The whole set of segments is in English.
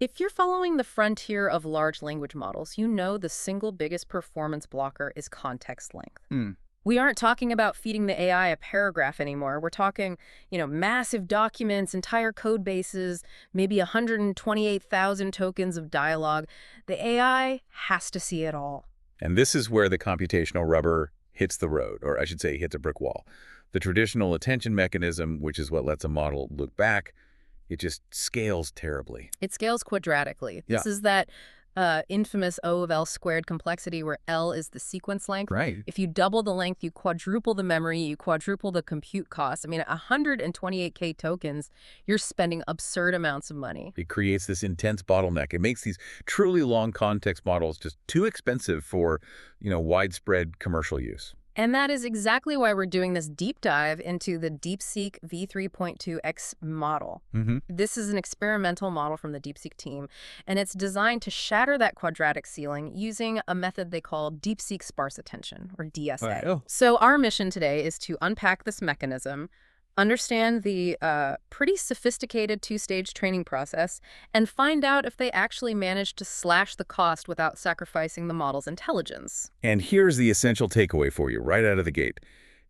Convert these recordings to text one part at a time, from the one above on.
If you're following the frontier of large language models, you know the single biggest performance blocker is context length. Hmm. We aren't talking about feeding the AI a paragraph anymore. We're talking, massive documents, entire code bases, maybe 128,000 tokens of dialogue. The AI has to see it all. And this is where the computational rubber hits the road, or I should say hits a brick wall. The traditional attention mechanism, which is what lets a model look back, it just scales terribly. It scales quadratically. Yeah. This is that infamous O of L squared complexity where L is the sequence length. Right. If you double the length, you quadruple the memory, you quadruple the compute cost. I mean, 128K tokens, you're spending absurd amounts of money. It creates this intense bottleneck. It makes these truly long context models just too expensive for, widespread commercial use. And that is exactly why we're doing this deep dive into the DeepSeek V3.2X model. Mm-hmm. This is an experimental model from the DeepSeek team, and it's designed to shatter that quadratic ceiling using a method they call DeepSeek Sparse Attention, or DSA. Right. Oh. So our mission today is to unpack this mechanism, understand the pretty sophisticated two-stage training process, and find out if they actually managed to slash the cost without sacrificing the model's intelligence. And here's the essential takeaway for you right out of the gate.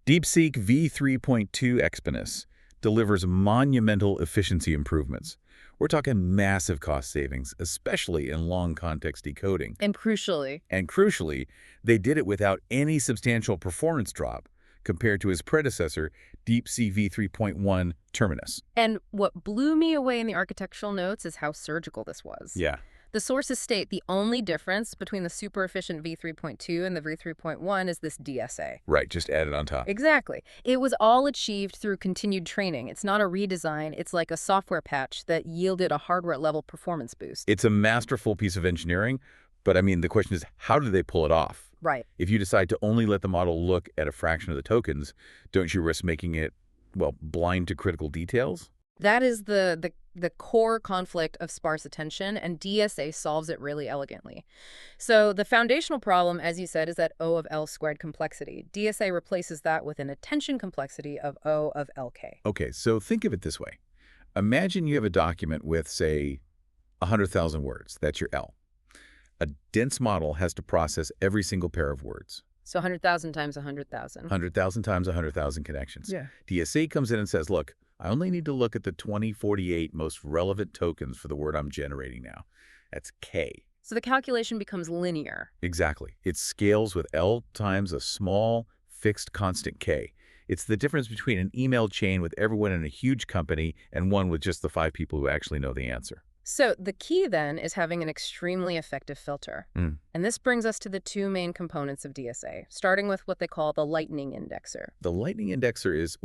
DeepSeek V3.2 Exponus delivers monumental efficiency improvements. We're talking massive cost savings, especially in long context decoding. And crucially, they did it without any substantial performance drop compared to his predecessor, DeepSeek V3.1 Terminus. And what blew me away in the architectural notes is how surgical this was. Yeah. The sources state the only difference between the super efficient V3.2 and the V3.1 is this DSA. Right, just add it on top. Exactly. It was all achieved through continued training. It's not a redesign. It's like a software patch that yielded a hardware-level performance boost. It's a masterful piece of engineering, but I mean, the question is, how did they pull it off? Right. If you decide to only let the model look at a fraction of the tokens, don't you risk making it, blind to critical details? That is the core conflict of sparse attention, and DSA solves it really elegantly. So the foundational problem, as you said, is that O of L squared complexity. DSA replaces that with an attention complexity of O of LK. Okay, so think of it this way. Imagine you have a document with, say, 100,000 words. That's your L. A dense model has to process every single pair of words. So 100,000 times 100,000. 100,000 times 100,000 connections. Yeah. DSA comes in and says, look, I only need to look at the 2048 most relevant tokens for the word I'm generating now. That's K. So the calculation becomes linear. Exactly. It scales with L times a small, fixed constant K. It's the difference between an email chain with everyone in a huge company and one with just the 5 people who actually know the answer. So the key then is having an extremely effective filter. Mm. And this brings us to the two main components of DSA, starting with what they call the lightning indexer. The lightning indexer is,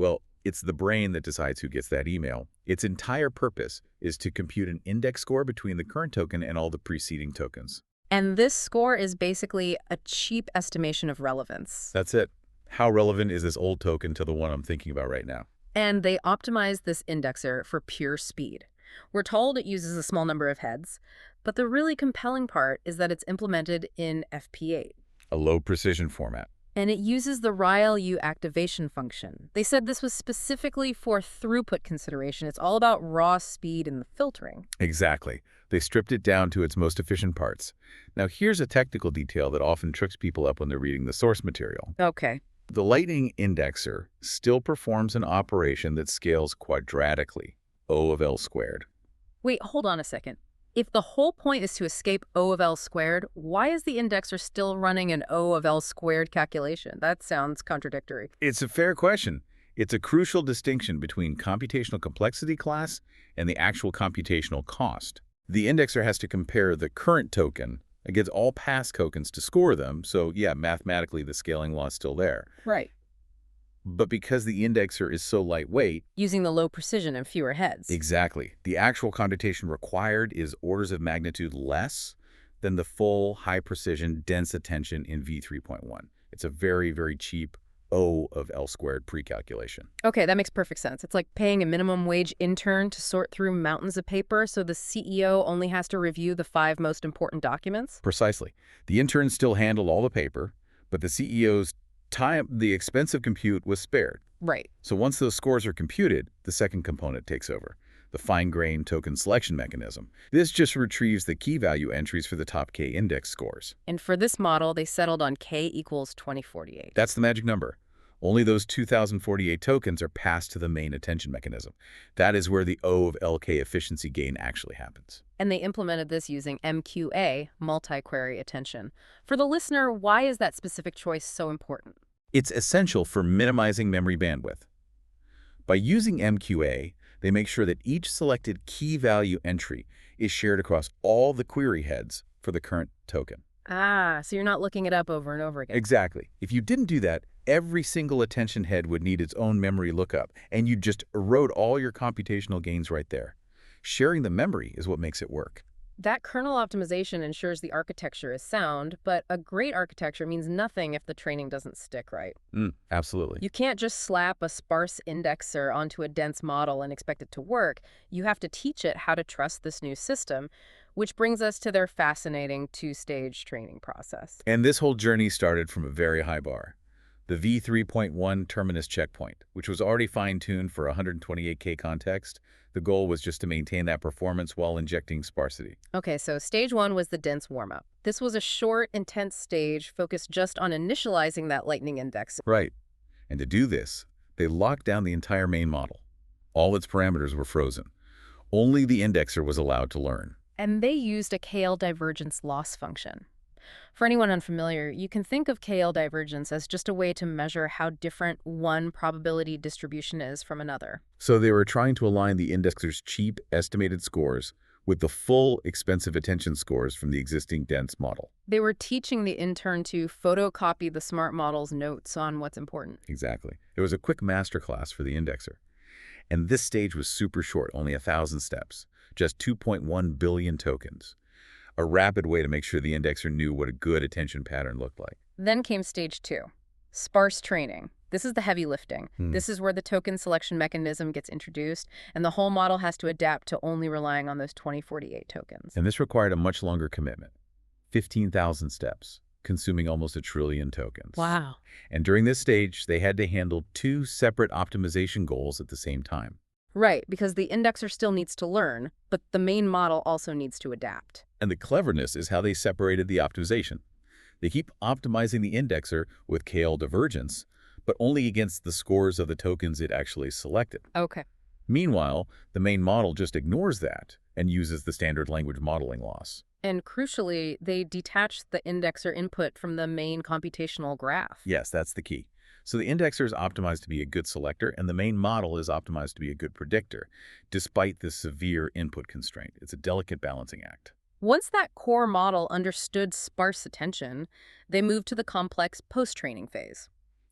it's the brain that decides who gets that email. Its entire purpose is to compute an index score between the current token and all the preceding tokens. And this score is basically a cheap estimation of relevance. That's it. How relevant is this old token to the one I'm thinking about right now? And they optimize this indexer for pure speed. We're told it uses a small number of heads, but the really compelling part is that it's implemented in FP8. A low-precision format. And it uses the RILU activation function. They said this was specifically for throughput consideration. It's all about raw speed in the filtering. Exactly. They stripped it down to its most efficient parts. Now, here's a technical detail that often tricks people up when they're reading the source material. Okay. The lightning indexer still performs an operation that scales quadratically, O of L squared. Wait, hold on a second. If the whole point is to escape O of L squared, why is the indexer still running an O of L squared calculation? That sounds contradictory. It's a fair question. It's a crucial distinction between computational complexity class and the actual computational cost. The indexer has to compare the current token against all past tokens to score them, so yeah, mathematically the scaling law is still there. Right. But because the indexer is so lightweight... Using the low precision and fewer heads. Exactly. The actual computation required is orders of magnitude less than the full, high-precision, dense attention in V3.1. It's a very, very cheap O of L squared pre-calculation. Okay, that makes perfect sense. It's like paying a minimum wage intern to sort through mountains of paper so the CEO only has to review the 5 most important documents? Precisely. The interns still handled all the paper, but the CEO's time, the expensive compute was spared. Right. So once those scores are computed, the second component takes over. the fine-grained token selection mechanism. This just retrieves the key value entries for the top K index scores. And for this model, they settled on K equals 2048. That's the magic number. Only those 2048 tokens are passed to the main attention mechanism. That is where the O of LK efficiency gain actually happens. And they implemented this using MQA, multi-query attention. For the listener, why is that specific choice so important? It's essential for minimizing memory bandwidth. By using MQA, they make sure that each selected key value entry is shared across all the query heads for the current token. Ah, so you're not looking it up over and over again. Exactly. If you didn't do that, every single attention head would need its own memory lookup, and you'd just erode all your computational gains right there. Sharing the memory is what makes it work. That kernel optimization ensures the architecture is sound, but a great architecture means nothing if the training doesn't stick right. Absolutely. You can't just slap a sparse indexer onto a dense model and expect it to work. You have to teach it how to trust this new system, which brings us to their fascinating two-stage training process. And this whole journey started from a very high bar. The V3.1 terminus checkpoint, which was already fine-tuned for 128K context. The goal was just to maintain that performance while injecting sparsity. Okay, so stage one was the dense warm-up. This was a short, intense stage focused just on initializing that lightning index. Right. And to do this, they locked down the entire main model. All its parameters were frozen. Only the indexer was allowed to learn. And they used a KL divergence loss function. For anyone unfamiliar, you can think of KL divergence as just a way to measure how different one probability distribution is from another. So they were trying to align the indexer's cheap estimated scores with the full expensive attention scores from the existing dense model. They were teaching the intern to photocopy the smart model's notes on what's important. Exactly. It was a quick masterclass for the indexer. And this stage was super short, only 1,000 steps, just 2.1 billion tokens. A rapid way to make sure the indexer knew what a good attention pattern looked like. Then came stage two, sparse training. This is the heavy lifting. This is where the token selection mechanism gets introduced, and the whole model has to adapt to only relying on those 2048 tokens. And this required a much longer commitment, 15,000 steps, consuming almost 1 trillion tokens. Wow. And during this stage, they had to handle 2 separate optimization goals at the same time. Right, because the indexer still needs to learn, but the main model also needs to adapt. And the cleverness is how they separated the optimization. They keep optimizing the indexer with KL divergence, but only against the scores of the tokens it actually selected. Okay. Meanwhile, the main model just ignores that and uses the standard language modeling loss. And crucially, they detach the indexer input from the main computational graph. Yes, that's the key. So the indexer is optimized to be a good selector, and the main model is optimized to be a good predictor, despite this severe input constraint. It's a delicate balancing act. Once that core model understood sparse attention, they moved to the complex post-training phase.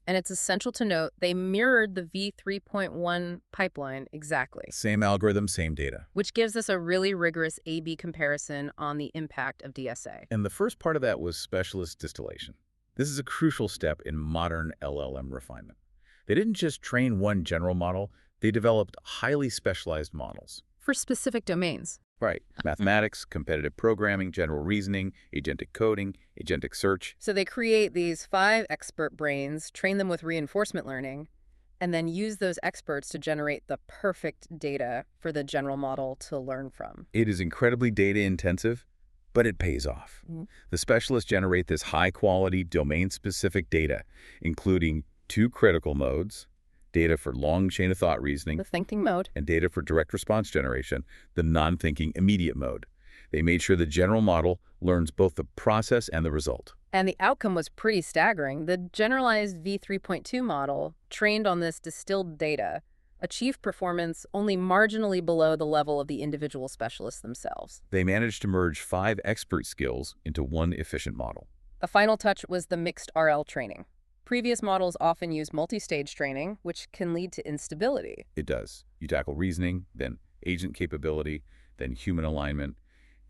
And it's essential to note they mirrored the V3.1 pipeline exactly. Same algorithm, same data. Which gives us a really rigorous A-B comparison on the impact of DSA. And the first part of that was specialist distillation. This is a crucial step in modern LLM refinement. They didn't just train one general model, they developed highly specialized models. For specific domains. Right. Mathematics, competitive programming, general reasoning, agentic coding, agentic search. So they create these 5 expert brains, train them with reinforcement learning, and then use those experts to generate the perfect data for the general model to learn from. It is incredibly data intensive, but it pays off. The specialists generate this high-quality, domain-specific data, including 2 critical modes, data for long chain of thought reasoning, The thinking mode. and data for direct response generation, the non-thinking immediate mode. They made sure the general model learns both the process and the result. And the outcome was pretty staggering. The generalized V3.2 model, trained on this distilled data, achieved performance only marginally below the level of the individual specialists themselves. They managed to merge 5 expert skills into one efficient model. The final touch was the mixed RL training. Previous models often use multi-stage training, which can lead to instability. It does. You tackle reasoning, then agent capability, then human alignment,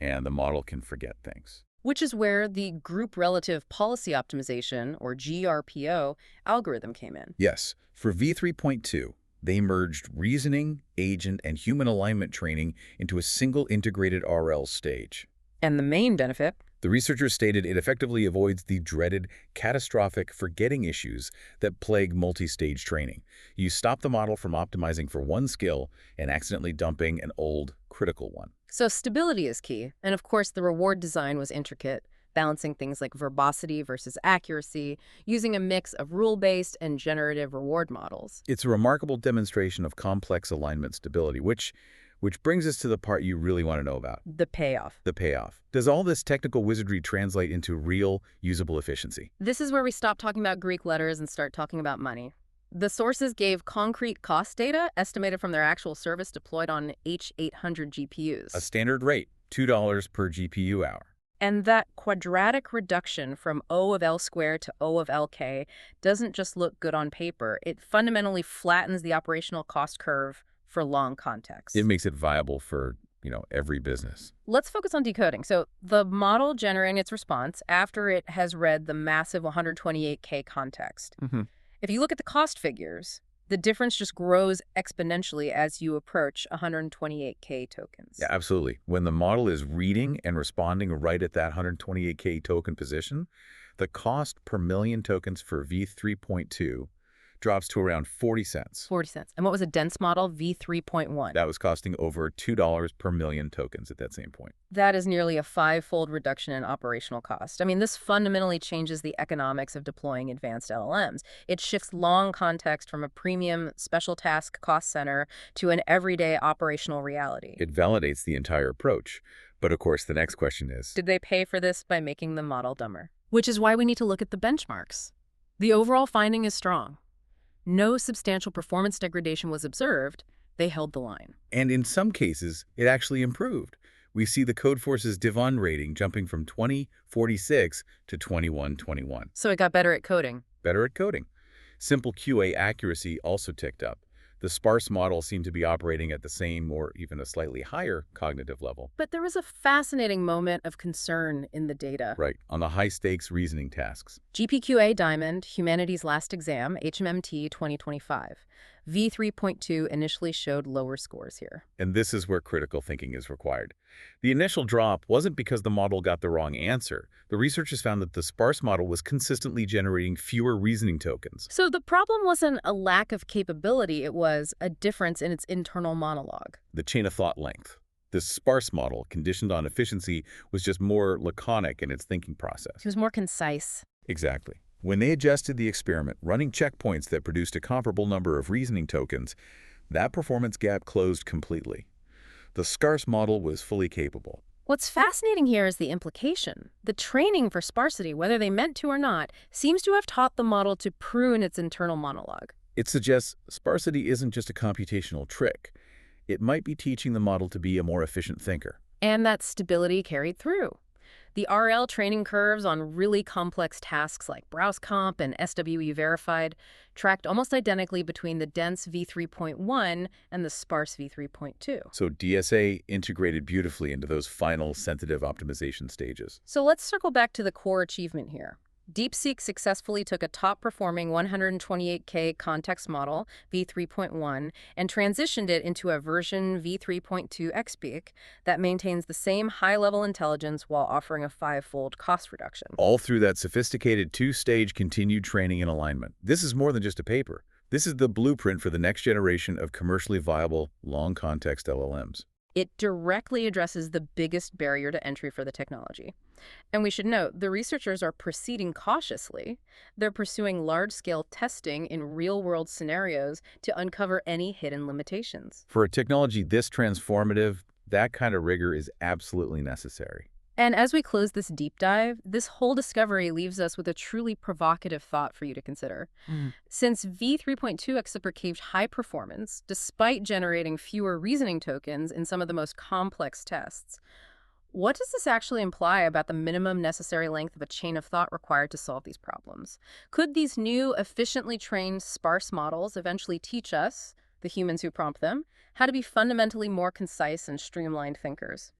and the model can forget things. Which is where the group relative policy optimization, or GRPO, algorithm came in. Yes, for V3.2, they merged reasoning, agent, and human alignment training into a single integrated RL stage. And the main benefit? The researchers stated it effectively avoids the dreaded catastrophic forgetting issues that plague multi-stage training. You stop the model from optimizing for one skill and accidentally dumping an old, critical one. So stability is key, and of course the reward design was intricate, balancing things like verbosity versus accuracy, using a mix of rule-based and generative reward models. It's a remarkable demonstration of complex alignment stability, which brings us to the part you really want to know about. The payoff. The payoff. Does all this technical wizardry translate into real, usable efficiency? This is where we stop talking about Greek letters and start talking about money. The sources gave concrete cost data estimated from their actual service deployed on H800 GPUs. A standard rate, $2 per GPU hour. And that quadratic reduction from O of L squared to O of LK doesn't just look good on paper. It fundamentally flattens the operational cost curve for long context. It makes it viable for, every business. Let's focus on decoding. So the model generating its response after it has read the massive 128K context. If you look at the cost figures, the difference just grows exponentially as you approach 128K tokens. Yeah, absolutely. When the model is reading and responding right at that 128K token position, the cost per million tokens for V3.2 drops to around 40 cents. 40 cents. And what was a dense model? V3.1. That was costing over $2 per million tokens at that same point. That is nearly a 5-fold reduction in operational cost. I mean, this fundamentally changes the economics of deploying advanced LLMs. It shifts long context from a premium special task cost center to an everyday operational reality. It validates the entire approach. But of course, the next question is, did they pay for this by making the model dumber? Which is why we need to look at the benchmarks. The overall finding is strong. No substantial performance degradation was observed. They held the line. And in some cases, it actually improved. We see the Codeforce's Divan rating jumping from 2046 to 2121. So it got better at coding. Better at coding. Simple QA accuracy also ticked up. The sparse model seemed to be operating at the same or even a slightly higher cognitive level. But there was a fascinating moment of concern in the data. Right, on the high-stakes reasoning tasks. GPQA Diamond, Humanities Last Exam, HMMT 2025. V3.2 initially showed lower scores here. And this is where critical thinking is required. The initial drop wasn't because the model got the wrong answer. The researchers found that the sparse model was consistently generating fewer reasoning tokens. So the problem wasn't a lack of capability, it was a difference in its internal monologue. The chain of thought length. This sparse model, conditioned on efficiency, was just more laconic in its thinking process. It was more concise. Exactly. When they adjusted the experiment, running checkpoints that produced a comparable number of reasoning tokens, that performance gap closed completely. The scarce model was fully capable. What's fascinating here is the implication. The training for sparsity, whether they meant to or not, seems to have taught the model to prune its internal monologue. It suggests sparsity isn't just a computational trick. It might be teaching the model to be a more efficient thinker. And that stability carried through. The RL training curves on really complex tasks like browse comp and SWE verified tracked almost identically between the dense V3.1 and the sparse V3.2. So DSA integrated beautifully into those final sensitive optimization stages. So let's circle back to the core achievement here. DeepSeek successfully took a top-performing 128K context model, V3.1, and transitioned it into a version V3.2 XPeak that maintains the same high-level intelligence while offering a 5-fold cost reduction. All through that sophisticated 2-stage continued training and alignment. This is more than just a paper. This is the blueprint for the next generation of commercially viable long-context LLMs. It directly addresses the biggest barrier to entry for the technology. And we should note, the researchers are proceeding cautiously. They're pursuing large-scale testing in real-world scenarios to uncover any hidden limitations. For a technology this transformative, that kind of rigor is absolutely necessary. And as we close this deep dive, this whole discovery leaves us with a truly provocative thought for you to consider. Since V3.2 achieved high performance, despite generating fewer reasoning tokens in some of the most complex tests, what does this actually imply about the minimum necessary length of a chain of thought required to solve these problems? Could these new, efficiently trained sparse models eventually teach us, the humans who prompt them, how to be fundamentally more concise and streamlined thinkers?